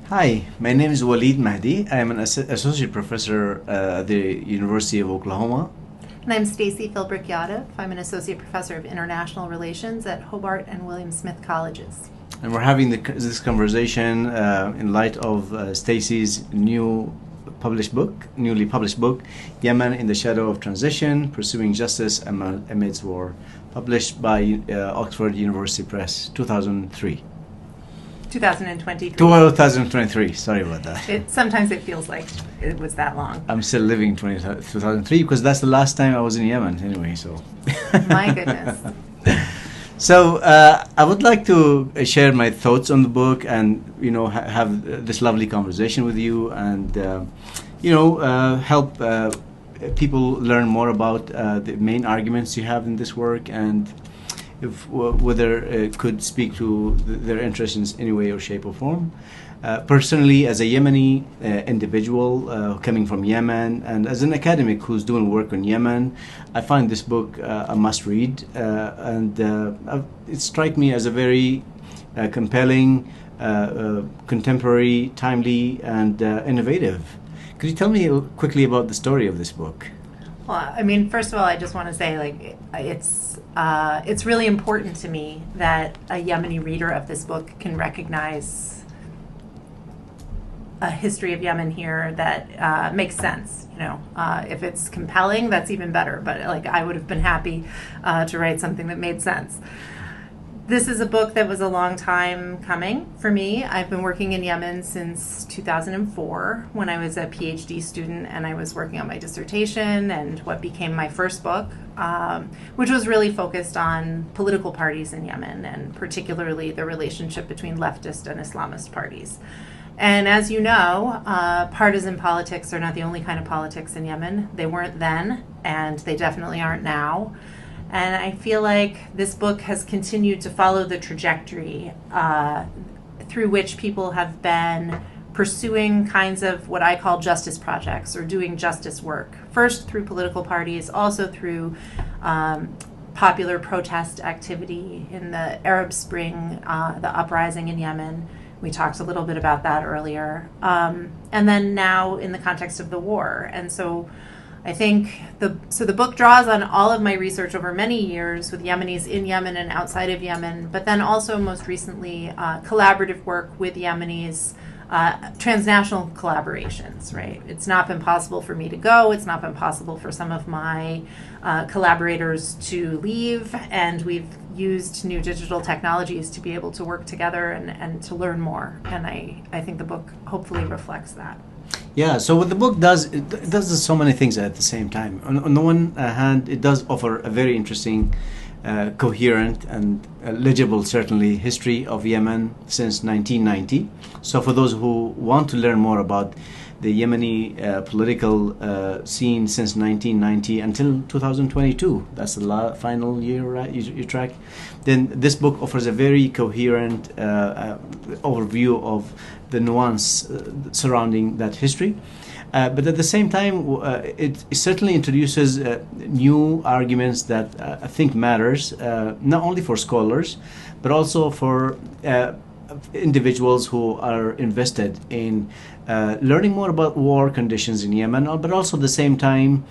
Hi, my name is Waleed Mahdi. I am an associate professor at the University of Oklahoma. And I'm Stacey Philbrick Yadav. I'm an associate professor of international relations at Hobart and William Smith Colleges. And we're having this conversation in light of Stacey's newly published book, Yemen in the Shadow of Transition, Pursuing Justice Amidst War, published by Oxford University Press, 2003. 2023. 2023, sorry about that. Sometimes it feels like it was that long. I'm still living 2003 because that's the last time I was in Yemen anyway, so. My goodness. So I would like to share my thoughts on the book and, have this lovely conversation with you and, help people learn more about the main arguments you have in this work and whether it could speak to their interests in any way or shape or form. Personally, as a Yemeni individual coming from Yemen and as an academic who's doing work on Yemen, I find this book a must-read and it struck me as a very compelling, contemporary, timely, and innovative. Could you tell me quickly about the story of this book? Well, I mean, first of all, I just want to say, it's really important to me that a Yemeni reader of this book can recognize a history of Yemen here that makes sense. If it's compelling, that's even better. But I would have been happy to write something that made sense. This is a book that was a long time coming for me. I've been working in Yemen since 2004 when I was a PhD student and I was working on my dissertation and what became my first book, which was really focused on political parties in Yemen and particularly the relationship between leftist and Islamist parties. And as you know, partisan politics are not the only kind of politics in Yemen. They weren't then, and they definitely aren't now. And I feel like this book has continued to follow the trajectory through which people have been pursuing kinds of what I call justice projects or doing justice work. First through political parties, also through popular protest activity in the Arab Spring, the uprising in Yemen. We talked a little bit about that earlier. And then now in the context of the war. And so I think the book draws on all of my research over many years with Yemenis in Yemen and outside of Yemen, but then also most recently collaborative work with Yemenis, transnational collaborations, right? It's not been possible for me to go. It's not been possible for some of my collaborators to leave, and we've used new digital technologies to be able to work together and to learn more. And I think the book hopefully reflects that. Yeah, so what the book does, it does so many things at the same time. On the one hand, it does offer a very interesting, coherent and legible, certainly, history of Yemen since 1990. So for those who want to learn more about the Yemeni political scene since 1990 until 2022, that's the final year, right, you track, then this book offers a very coherent overview of the nuance surrounding that history. But at the same time, it certainly introduces new arguments that I think matters, not only for scholars, but also for individuals who are invested in learning more about war conditions in Yemen, but also at the same time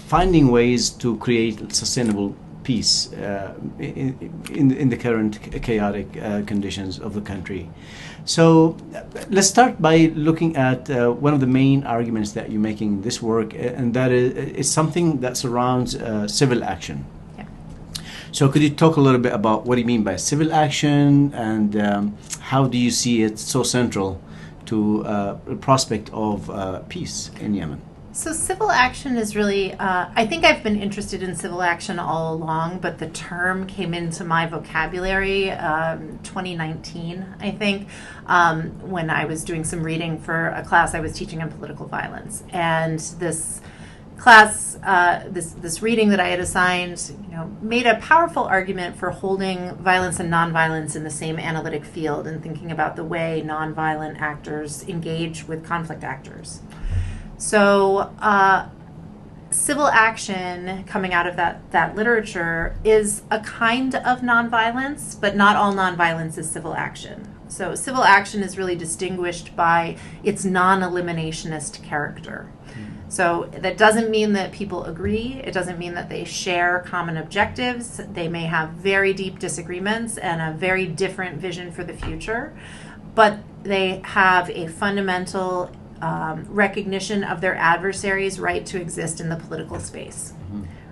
finding ways to create sustainable peace in the current chaotic conditions of the country. So let's start by looking at one of the main arguments that you're making in this work, and that is something that surrounds civil action. Yeah. So could you talk a little bit about what do you mean by civil action and how do you see it so central to the prospect of peace in Yemen? So civil action is really, I think I've been interested in civil action all along, but the term came into my vocabulary 2019, I think, when I was doing some reading for a class I was teaching on political violence. And this class, this reading that I had assigned, made a powerful argument for holding violence and nonviolence in the same analytic field and thinking about the way nonviolent actors engage with conflict actors. So civil action coming out of that literature is a kind of nonviolence, but not all nonviolence is civil action. So civil action is really distinguished by its non-eliminationist character. So that doesn't mean that people agree. It doesn't mean that they share common objectives. They may have very deep disagreements and a very different vision for the future, but they have a fundamental recognition of their adversaries' right to exist in the political space.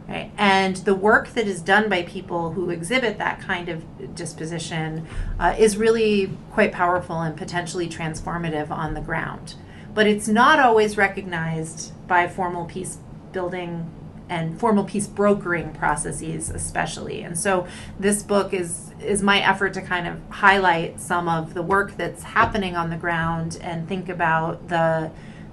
Right? And the work that is done by people who exhibit that kind of disposition is really quite powerful and potentially transformative on the ground. But it's not always recognized by formal peace building and formal peace brokering processes especially. And so this book is my effort to kind of highlight some of the work that's happening on the ground and think about the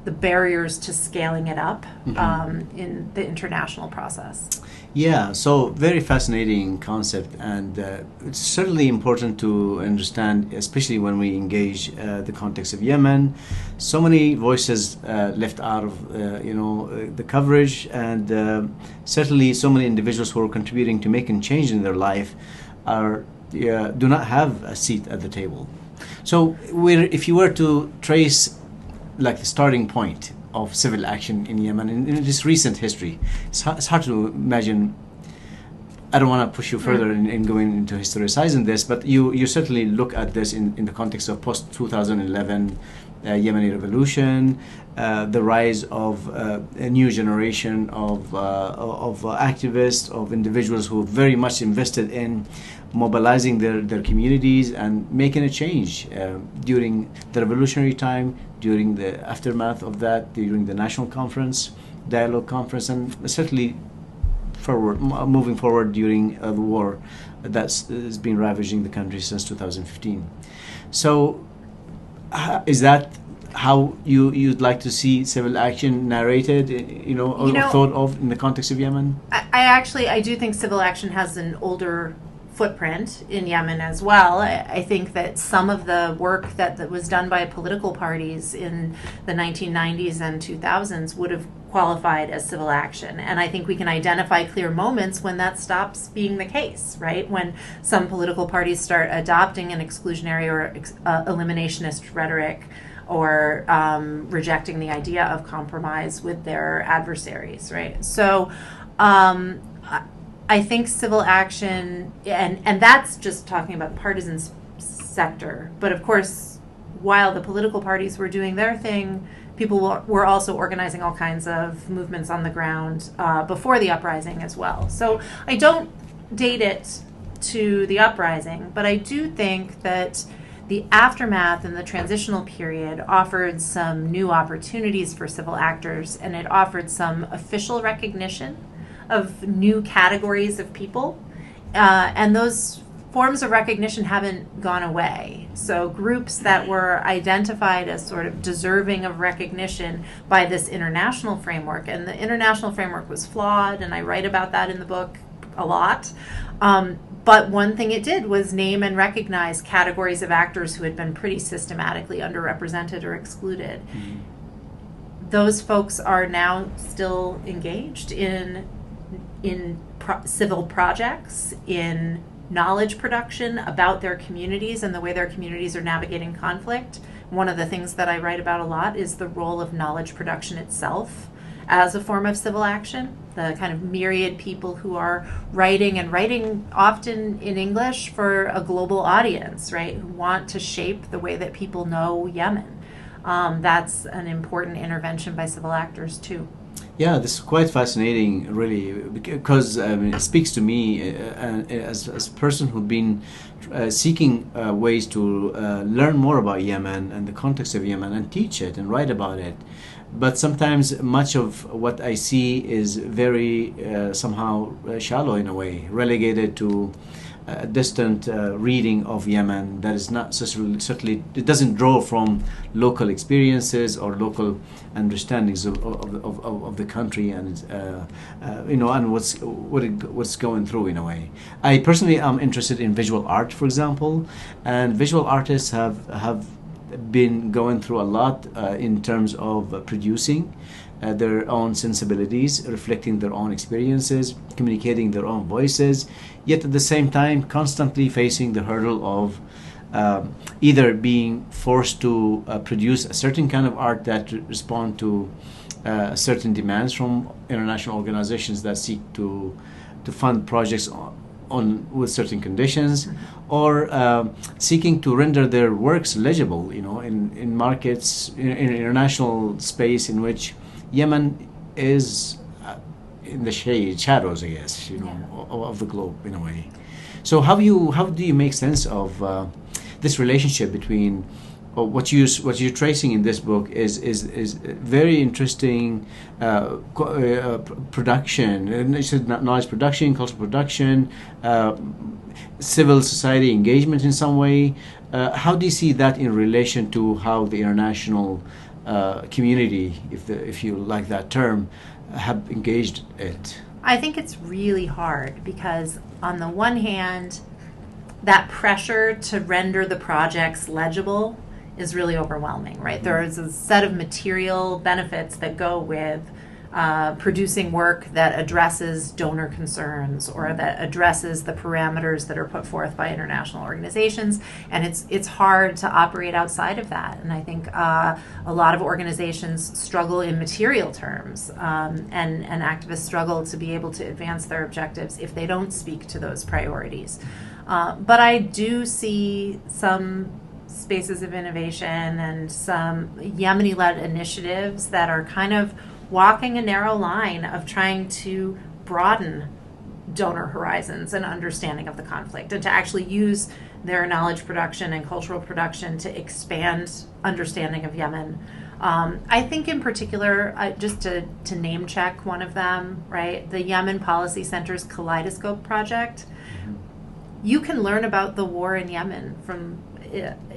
barriers to scaling it up in the international process. Yeah, so very fascinating concept, and it's certainly important to understand, especially when we engage the context of Yemen. So many voices left out of the coverage, and certainly so many individuals who are contributing to making change in their life do not have a seat at the table. So if you were to trace like the starting point of civil action in Yemen in this recent history, it's hard to imagine. I don't want to push you further in going into historicizing this, but you certainly look at this in the context of post 2011 Yemeni revolution, the rise of a new generation of activists, of individuals who very much invested in mobilizing their communities and making a change during the revolutionary time, during the aftermath of that, during the national conference, dialogue conference, and certainly moving forward during the war that's been ravaging the country since 2015. So is that how you'd like to see civil action narrated, or thought of in the context of Yemen? I do think civil action has an older footprint in Yemen as well. I think that some of the work that was done by political parties in the 1990s and 2000s would have qualified as civil action. And I think we can identify clear moments when that stops being the case, right? When some political parties start adopting an exclusionary or eliminationist rhetoric, or rejecting the idea of compromise with their adversaries, right? So I think civil action, and that's just talking about the partisan sector, but of course, while the political parties were doing their thing, people were also organizing all kinds of movements on the ground before the uprising as well. So I don't date it to the uprising, but I do think that the aftermath and the transitional period offered some new opportunities for civil actors, and it offered some official recognition of new categories of people, and those forms of recognition haven't gone away. So groups that were identified as sort of deserving of recognition by this international framework, and the international framework was flawed, and I write about that in the book a lot, but one thing it did was name and recognize categories of actors who had been pretty systematically underrepresented or excluded. Those folks are now still engaged in civil projects, in knowledge production about their communities and the way their communities are navigating conflict. One of the things that I write about a lot is the role of knowledge production itself as a form of civil action. The kind of myriad people who are writing often in English for a global audience, right, who want to shape the way that people know Yemen. That's an important intervention by civil actors too. Yeah, this is quite fascinating, really, because it speaks to me as a person who'd been seeking ways to learn more about Yemen and the context of Yemen and teach it and write about it. But sometimes much of what I see is very somehow shallow in a way, relegated to a distant reading of Yemen that is not certainly it doesn't draw from local experiences or local understandings of the country and and what's going through in a way. I personally am interested in visual art, for example, and visual artists have been going through a lot in terms of producing their own sensibilities, reflecting their own experiences, communicating their own voices, yet at the same time constantly facing the hurdle of either being forced to produce a certain kind of art that respond to certain demands from international organizations that seek to fund projects on with certain conditions, or seeking to render their works legible, in markets, in international space in which Yemen is in the shadows, I guess, of the globe in a way. So how do you make sense of this relationship between what you're tracing in this book is very interesting production, and it's knowledge production, cultural production, civil society engagement in some way. How do you see that in relation to how the international community, if you like that term, have engaged it? I think it's really hard because on the one hand, that pressure to render the projects legible is really overwhelming, right? There is a set of material benefits that go with producing work that addresses donor concerns or that addresses the parameters that are put forth by international organizations, and it's hard to operate outside of that. And I think a lot of organizations struggle in material terms, and activists struggle to be able to advance their objectives if they don't speak to those priorities. But I do see some spaces of innovation and some Yemeni-led initiatives that are kind of walking a narrow line of trying to broaden donor horizons and understanding of the conflict, and to actually use their knowledge production and cultural production to expand understanding of Yemen. I think in particular, just to name check one of them, right, the Yemen Policy Center's Kaleidoscope Project. You can learn about the war in Yemen from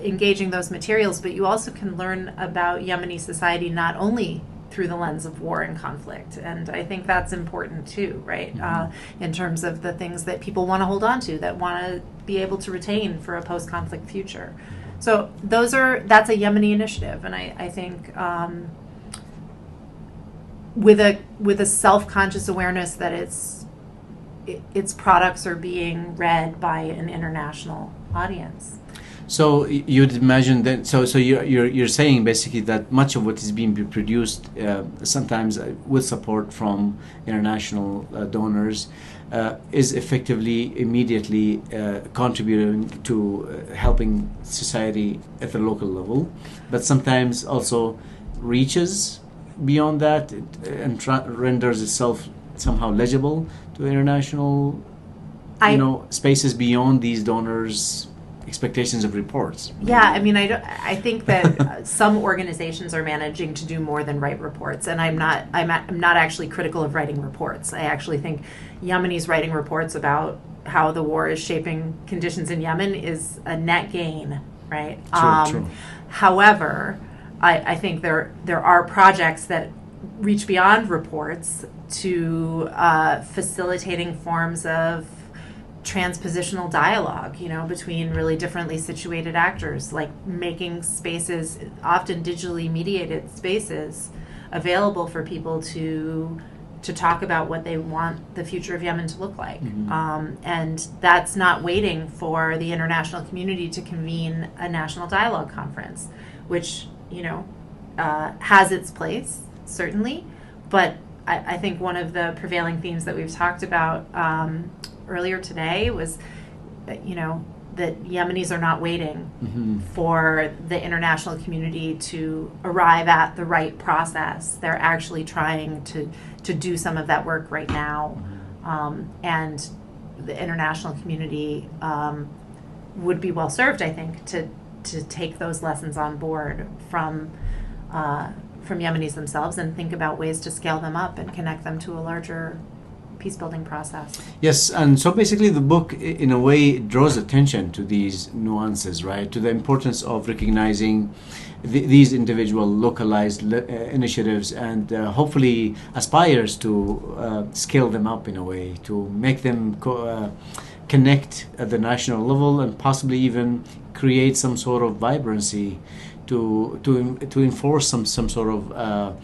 engaging those materials, but you also can learn about Yemeni society not only through the lens of war and conflict. And I think that's important too, right? In terms of the things that people want to hold on to, that want to be able to retain for a post-conflict future. So that's a Yemeni initiative. And I think with a self-conscious awareness that its products are being read by an international audience. So you'd imagine that. So you're saying basically that much of what is being produced, sometimes with support from international donors, is effectively immediately contributing to helping society at the local level, but sometimes also reaches beyond that and renders itself somehow legible to international, spaces beyond these donors' expectations of reports. Yeah, I mean, I think that some organizations are managing to do more than write reports, and I'm not actually critical of writing reports. I actually think Yemenis writing reports about how the war is shaping conditions in Yemen is a net gain, right? True. However, I think there are projects that reach beyond reports to facilitating forms of transpositional dialogue, between really differently situated actors, like making spaces, often digitally mediated spaces, available for people to talk about what they want the future of Yemen to look like. And that's not waiting for the international community to convene a national dialogue conference, which, has its place, certainly. But I think one of the prevailing themes that we've talked about earlier today was that, that Yemenis are not waiting for the international community to arrive at the right process. They're actually trying to do some of that work right now. And the international community would be well served, I think, to take those lessons on board from Yemenis themselves and think about ways to scale them up and connect them to a larger peacebuilding process. Yes, and so basically the book, in a way, draws attention to these nuances, right? To the importance of recognizing these individual localized initiatives, and hopefully aspires to scale them up in a way, to make them connect at the national level, and possibly even create some sort of vibrancy to enforce some sort of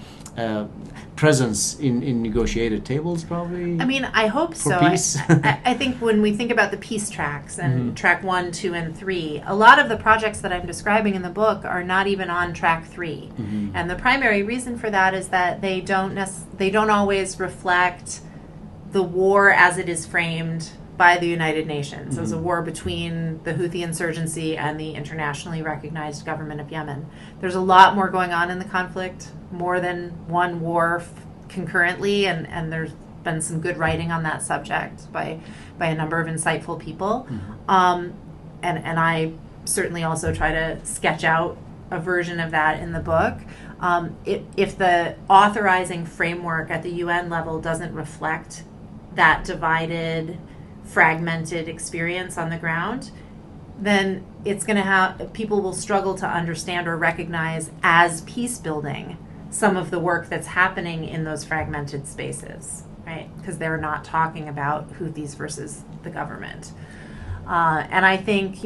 presence in negotiated tables, probably? I mean, I hope for so. peace? I think when we think about the peace tracks and track 1, 2, and 3, a lot of the projects that I'm describing in the book are not even on track 3. And the primary reason for that is that they don't always reflect the war as it is framed by the United Nations as a war between the Houthi insurgency and the internationally recognized government of Yemen. There's a lot more going on in the conflict, more than one war concurrently, and there's been some good writing on that subject by a number of insightful people. And I certainly also try to sketch out a version of that in the book. If the authorizing framework at the UN level doesn't reflect that divided, fragmented experience on the ground, then it's going to have, people will struggle to understand or recognize as peace building some of the work that's happening in those fragmented spaces, right? Because they're not talking about Houthis versus the government. And I think,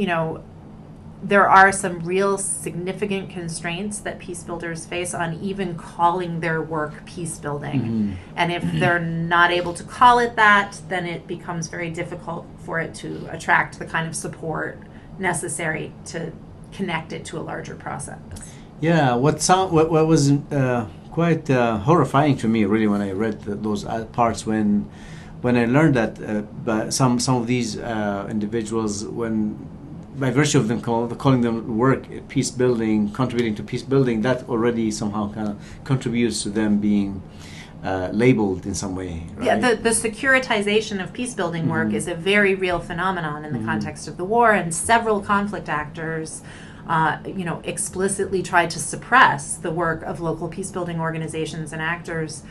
there are some real significant constraints that peace builders face on even calling their work peace building. And if they're not able to call it that, then it becomes very difficult for it to attract the kind of support necessary to connect it to a larger process. Yeah, what was quite horrifying to me, really, when I read those parts, when I learned that some of these individuals, by virtue of them calling them work peace building, contributing to peace building, that already somehow kind of contributes to them being labeled in some way, right? Yeah, the securitization of peace building work is a very real phenomenon in the context of the war, and several conflict actors explicitly tried to suppress the work of local peace building organizations and actors.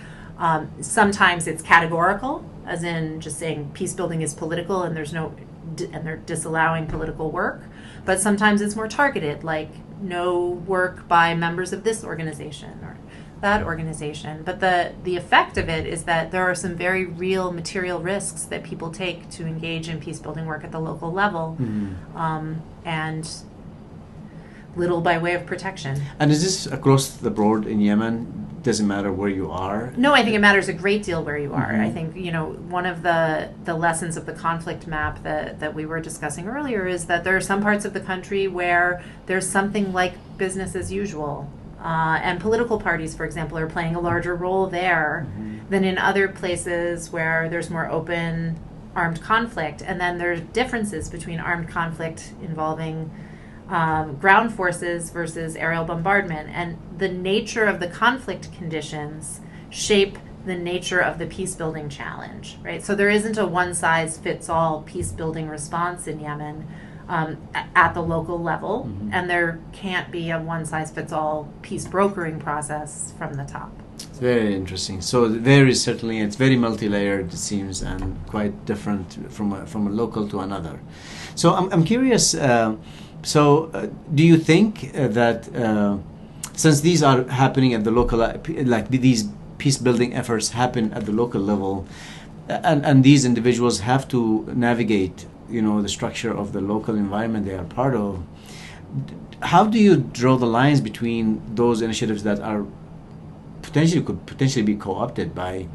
Sometimes it's categorical, as in just saying peace building is political and they're disallowing political work. But sometimes it's more targeted, like no work by members of this organization or that organization. But the effect of it is that there are some very real material risks that people take to engage in peace building work at the local level, and little by way of protection. And is this across the board in Yemen? Doesn't matter where you are? No, I think it matters a great deal where you are. I think, one of the lessons of the conflict map that we were discussing earlier is that there are some parts of the country where there's something like business as usual. And political parties, for example, are playing a larger role there than in other places where there's more open armed conflict. And then there are differences between armed conflict involving ground forces versus aerial bombardment, and the nature of the conflict conditions shape the nature of the peace building challenge, right? So there isn't a one-size-fits-all peace building response in Yemen at the local level, and there can't be a one-size-fits-all peace brokering process from the top. It's very interesting. So there is certainly, it's very multi-layered, it seems, and quite different from a local to another. So I'm curious. Do you think that since these are happening at the local, like these peace building efforts happen at the local level, and these individuals have to navigate, the structure of the local environment they are part of, how do you draw the lines between those initiatives that are could potentially be co-opted by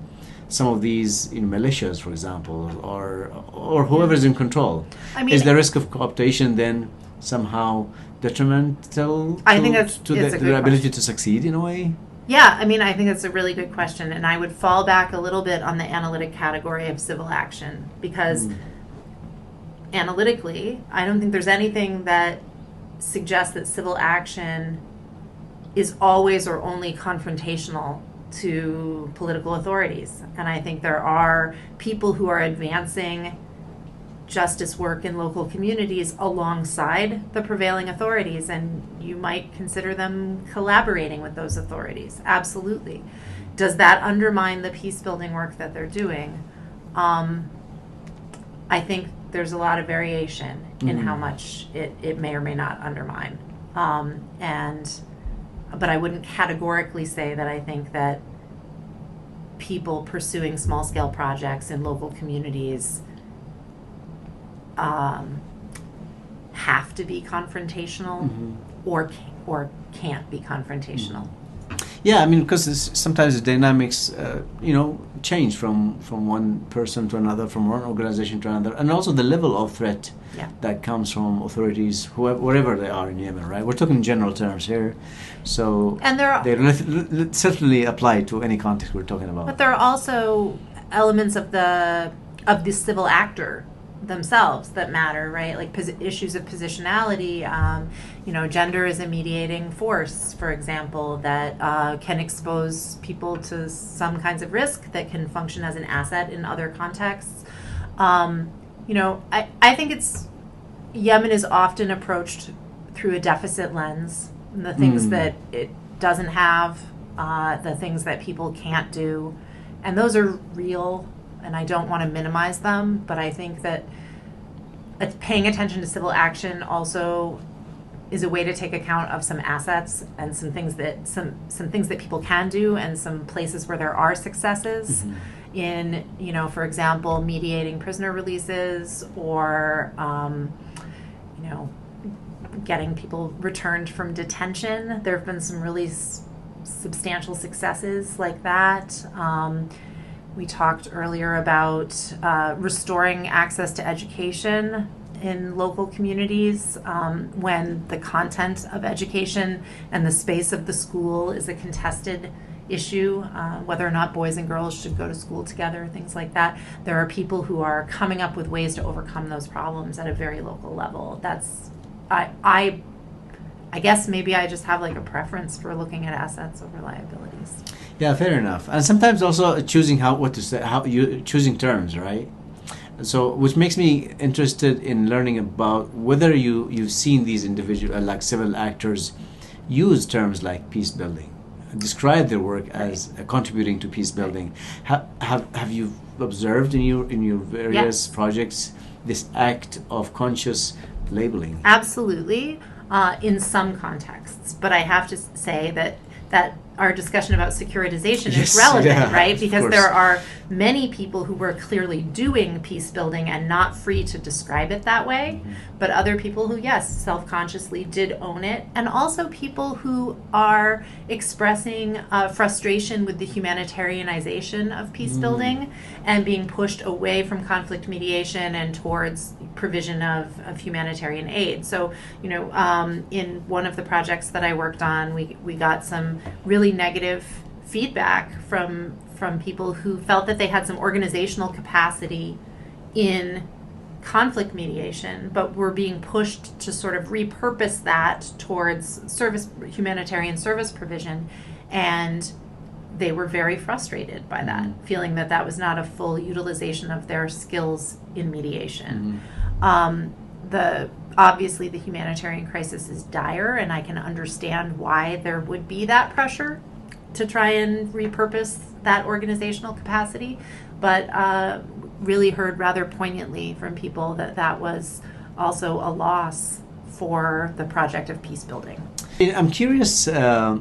some of these militias, for example, or whoever's in control? I mean, is the risk of co-optation then somehow detrimental to their ability to succeed in a way? Yeah, I mean, I think it's a really good question, and I would fall back a little bit on the analytic category of civil action, because analytically, I don't think there's anything that suggests that civil action is always or only confrontational to political authorities. And I think there are people who are advancing justice work in local communities alongside the prevailing authorities, and you might consider them collaborating with those authorities. Absolutely. Does that undermine the peace building work that they're doing? I think there's a lot of variation in how much it may or may not undermine. But I wouldn't categorically say that I think that people pursuing small-scale projects in local communities have to be confrontational or can't be confrontational. Yeah, I mean, because sometimes the dynamics, change from one person to another, from one organization to another, and also the level of threat that comes from authorities, wherever they are in Yemen, right? We're talking in general terms here, so and they certainly apply to any context we're talking about. But there are also elements of the civil actor themselves that matter, right? Like issues of positionality. Gender is a mediating force, for example, that can expose people to some kinds of risk that can function as an asset in other contexts. I think Yemen is often approached through a deficit lens, and the things that it doesn't have, the things that people can't do, and those are real. And I don't want to minimize them, but I think that paying attention to civil action also is a way to take account of some assets and some things that people can do, and some places where there are successes in, for example, mediating prisoner releases, or getting people returned from detention. There have been some really substantial successes like that. We talked earlier about restoring access to education in local communities when the content of education and the space of the school is a contested issue, whether or not boys and girls should go to school together, things like that. There are people who are coming up with ways to overcome those problems at a very local level. I guess maybe I just have like a preference for looking at assets over liabilities. Yeah, fair enough. And sometimes also choosing what to say, how you choosing terms, right? So, which makes me interested in learning about whether you've seen these individual like civil actors use terms like peace building, describe their work as contributing to peace building. Have you observed in your various projects this act of conscious labeling? Absolutely, in some contexts, but I have to say that our discussion about securitization is relevant, right? Because there are many people who were clearly doing peace building and not free to describe it that way, but other people who, yes, self-consciously did own it, and also people who are expressing frustration with the humanitarianization of peace building and being pushed away from conflict mediation and towards provision of humanitarian aid. So, in one of the projects that I worked on, we got some really negative feedback from people who felt that they had some organizational capacity in conflict mediation, but were being pushed to sort of repurpose that towards humanitarian service provision, and they were very frustrated by that, feeling that was not a full utilization of their skills in mediation. Obviously the humanitarian crisis is dire, and I can understand why there would be that pressure to try and repurpose that organizational capacity, but really heard rather poignantly from people that was also a loss for the project of peace building. I'm curious, how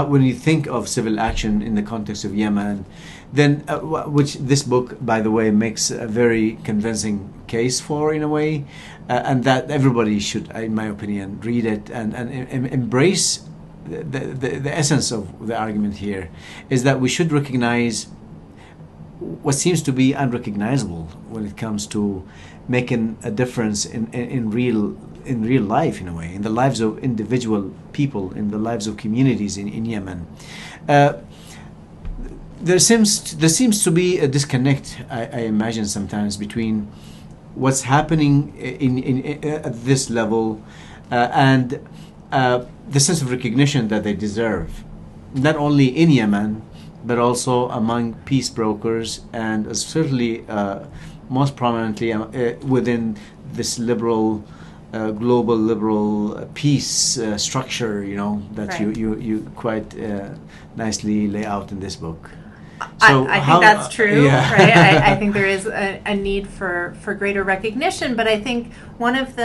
when you think of civil action in the context of Yemen, then which this book, by the way, makes a very convincing case for, in a way, and that everybody should, in my opinion, read it and embrace the essence of the argument here, is that we should recognize what seems to be unrecognizable when it comes to making a difference in real life, in a way, in the lives of individual people, in the lives of communities in Yemen. There seems to be a disconnect, I imagine sometimes, between what's happening at this level and the sense of recognition that they deserve, not only in Yemen, but also among peace brokers, and certainly most prominently within this global liberal peace structure, that you quite nicely lay out in this book. So I think that's true, right? I think there is a need for greater recognition, but I think one of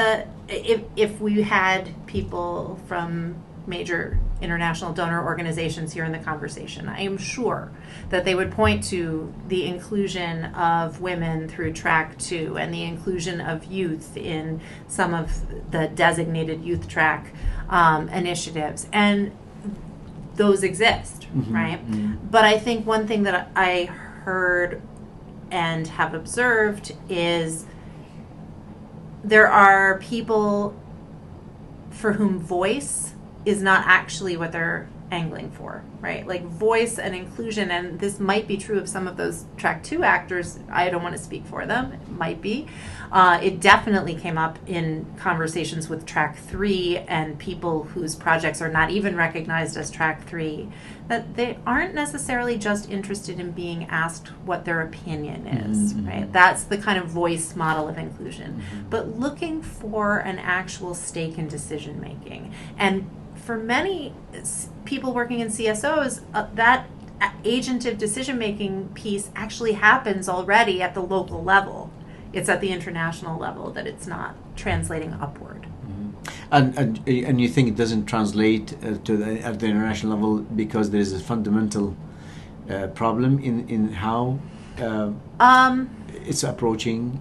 if we had people from major international donor organizations here in the conversation, I am sure that they would point to the inclusion of women through Track 2 and the inclusion of youth in some of the designated youth track initiatives. And those exist, right? But I think one thing that I heard and have observed is there are people for whom voice is not actually what they're angling for, right? Like voice and inclusion, and this might be true of some of those track 2 actors. I don't want to speak for them. It might be. It definitely came up in conversations with track 3 and people whose projects are not even recognized as track 3, that they aren't necessarily just interested in being asked what their opinion is, right? That's the kind of voice model of inclusion. But looking for an actual stake in decision making. And for many people working in CSOs, that agentive decision-making piece actually happens already at the local level. It's at the international level that it's not translating upward. And you think it doesn't translate at the international level because there is a fundamental problem in how it's approaching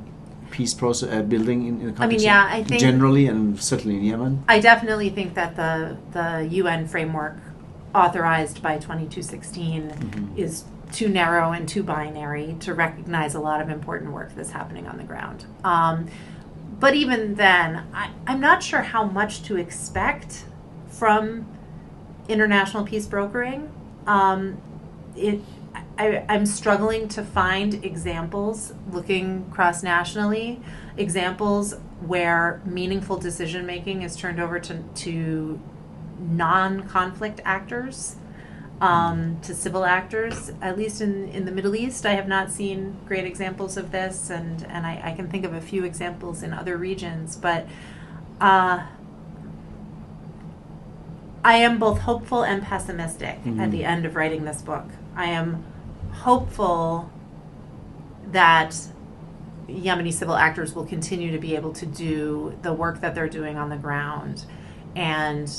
peace process building in the country? I think generally and certainly in Yemen. I definitely think that the UN framework authorized by 2216 is too narrow and too binary to recognize a lot of important work that's happening on the ground. But even then, I'm not sure how much to expect from international peace brokering. I'm struggling to find examples, looking cross-nationally, examples where meaningful decision-making is turned over to non-conflict actors, to civil actors. At least in the Middle East, I have not seen great examples of this, and I can think of a few examples in other regions, but I am both hopeful and pessimistic at the end of writing this book. I am hopeful that Yemeni civil actors will continue to be able to do the work that they're doing on the ground. And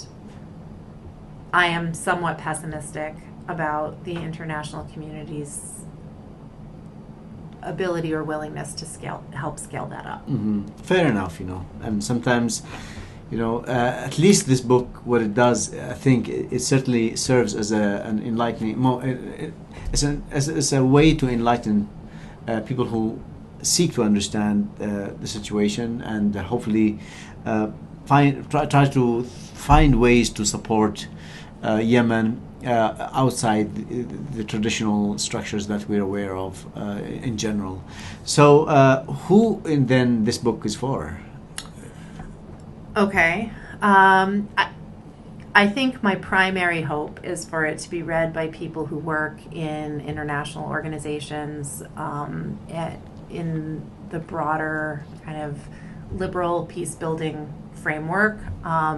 I am somewhat pessimistic about the international community's ability or willingness to help scale that up. Fair enough, and sometimes, at least this book, what it does, I think it certainly serves as an enlightening, as a way to enlighten people who seek to understand the situation and hopefully try to find ways to support Yemen outside the traditional structures that we're aware of in general. So who then this book is for? Okay. I think my primary hope is for it to be read by people who work in international organizations, in the broader kind of liberal peace-building framework,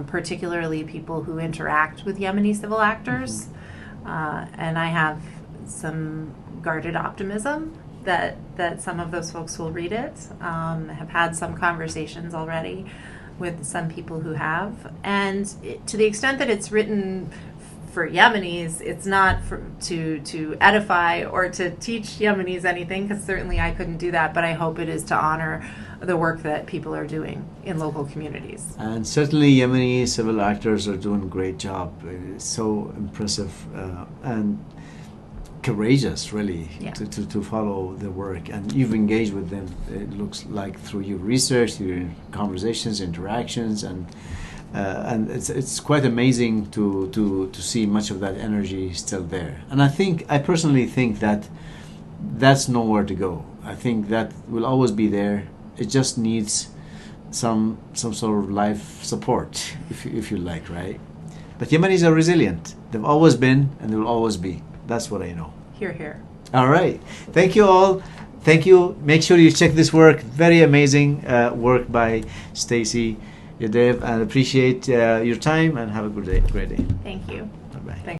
particularly people who interact with Yemeni civil actors. And I have some guarded optimism that some of those folks will read it. Have had some conversations already with some people who have. And to the extent that it's written for Yemenis, it's not to edify or to teach Yemenis anything, because certainly I couldn't do that, but I hope it is to honor the work that people are doing in local communities. And certainly Yemeni civil actors are doing a great job. It's so impressive and courageous, really, to follow the work. And you've engaged with them, it looks like, through your research, your conversations, interactions, and it's quite amazing to see much of that energy still there. And I personally think that that's nowhere to go. I think that will always be there. It just needs some sort of life support, if you like, right? But Yemenis are resilient. They've always been, and they will always be. That's what I know. Hear, hear. All right. Thank you all. Thank you. Make sure you check this work. Very amazing work by Stacey Yadav, and appreciate your time, and have a great day. Thank you. Bye-bye. Thanks.